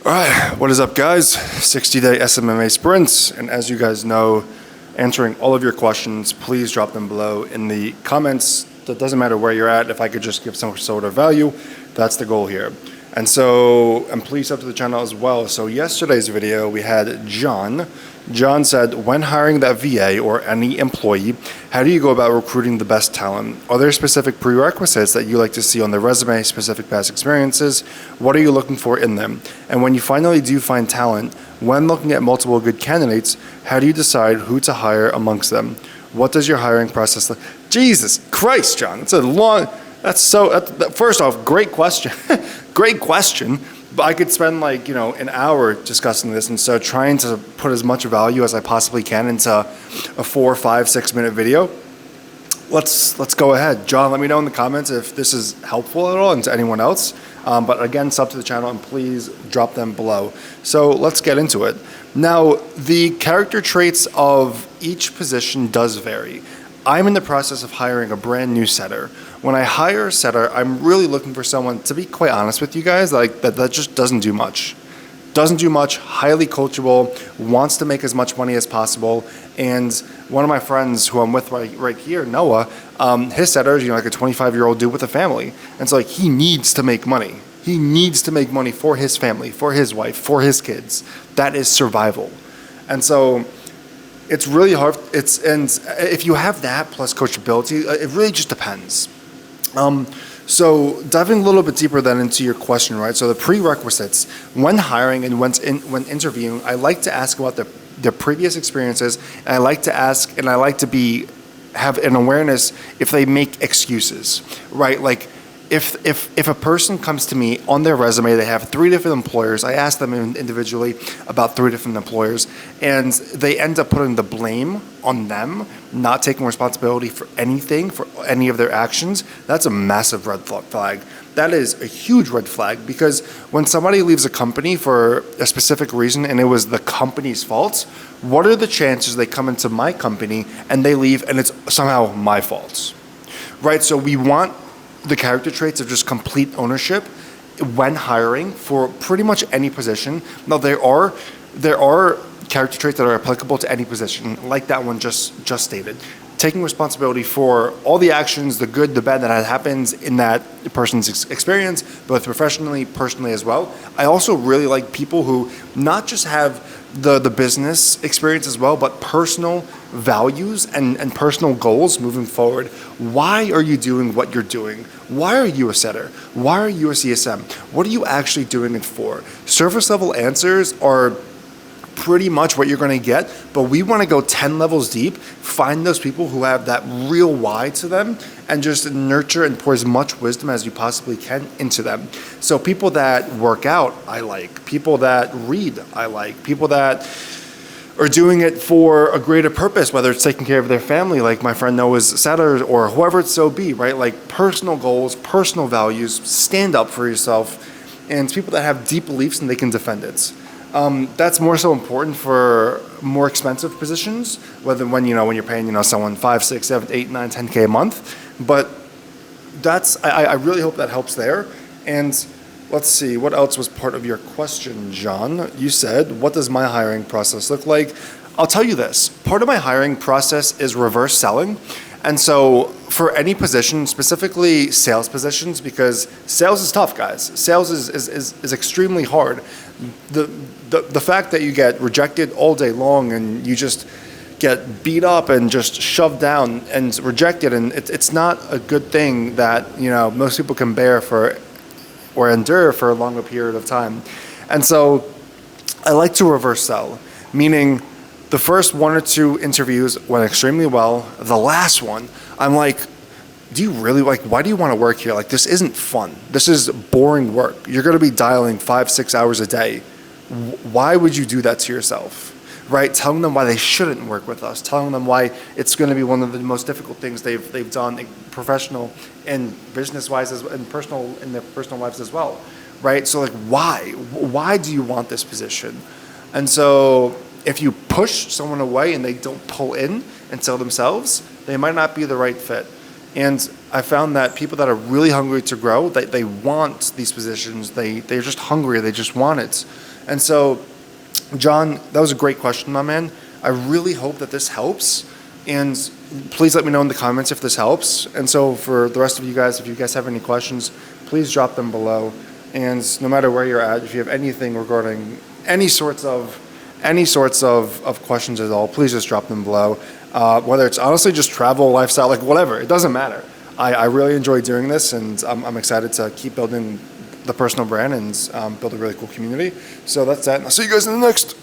All right, what is up, guys? 60-day SMMA sprints, and as you guys know, answering all of your questions, please drop them below in the comments. It doesn't matter where you're at. If I could just give some sort of value, that's the goal here. And please sub to the channel as well. So yesterday's video, we had John. John said, when hiring that VA or any employee, how do you go about recruiting the best talent? Are there specific prerequisites that you like to see on the resume, specific past experiences? What are you looking for in them? And when you finally do find talent, when looking at multiple good candidates, how do you decide who to hire amongst them? What does your hiring process look? Jesus Christ, John, first off, great question. Great question. But I could spend an hour discussing this, and so trying to put as much value as I possibly can into a 4, 5, 6 minute video. Let's go ahead. John, let me know in the comments if this is helpful at all and to anyone else. But again, sub to the channel and please drop them below. So let's get into it. Now, the character traits of each position does vary. I'm in the process of hiring a brand new setter. When I hire a setter, I'm really looking for someone, to be quite honest with you guys, that just doesn't do much. Doesn't do much, highly coachable, wants to make as much money as possible. And one of my friends who I'm with right here, Noah, his setter is like a 25-year-old dude with a family. And so he needs to make money. He needs to make money for his family, for his wife, for his kids. That is survival. And so it's really hard. And if you have that plus coachability, it really just depends. So diving a little bit deeper then into your question, right? So the prerequisites when hiring and when interviewing, I like to ask about their previous experiences, and I like to ask, and I like to have an awareness if they make excuses, right? Like if a person comes to me on their resume, they have 3 different employers, I ask them individually about 3 different employers, and they end up putting the blame on them, not taking responsibility for anything, for any of their actions, that's a massive red flag. That is a huge red flag, because when somebody leaves a company for a specific reason and it was the company's fault, what are the chances they come into my company and they leave and it's somehow my fault, right? So we want the character traits of just complete ownership when hiring for pretty much any position. Now there are character traits that are applicable to any position, like that one just stated. Taking responsibility for all the actions, the good, the bad that happens in that person's experience, both professionally, personally as well. I also really like people who not just have the business experience as well, but personal values and personal goals moving forward. Why are you doing what you're doing? Why are you a setter? Why are you a CSM? What are you actually doing it for? Surface level answers are pretty much what you're going to get, but we want to go 10 levels deep, find those people who have that real why to them, and just nurture and pour as much wisdom as you possibly can into them. So people that work out, I like. People that read, I like. People that are doing it for a greater purpose, whether it's taking care of their family, like my friend Noah's setter, or whoever it so be, right? Like personal goals, personal values, stand up for yourself, and people that have deep beliefs and they can defend it. That's more so important for more expensive positions, when you're paying someone 5, 6, 7, 8, 9, 10K a month. But I really hope that helps there. And let's see, what else was part of your question, John? You said, what does my hiring process look like? I'll tell you this. Part of my hiring process is reverse selling. And so for any position, specifically sales positions, because sales is tough, guys. Sales is extremely hard. The fact that you get rejected all day long and you just get beat up and just shoved down and rejected, and it's not a good thing that most people can bear or endure for a longer period of time. And so I like to reverse sell, meaning the first 1 or 2 interviews went extremely well. The last one, I'm like, why do you want to work here? Like, this isn't fun. This is boring work. You're going to be dialing 5, 6 hours a day. Why would you do that to yourself? Right? Telling them why they shouldn't work with us. Telling them why it's going to be one of the most difficult things they've done, professional and business-wise, and personal in their personal lives as well. Right? So why? Why do you want this position? And so if you push someone away and they don't pull in and sell themselves, they might not be the right fit. And I found that people that are really hungry to grow, they want these positions. They're just hungry. They just want it. And so, John, that was a great question, my man. I really hope that this helps. And please let me know in the comments if this helps. And so for the rest of you guys, if you guys have any questions, please drop them below. And no matter where you're at, if you have anything regarding any sorts of questions at all, please just drop them below. Whether it's honestly just travel, lifestyle, like whatever, it doesn't matter. I really enjoy doing this, and I'm excited to keep building the personal brand and build a really cool community. So that's that. And I'll see you guys in the next.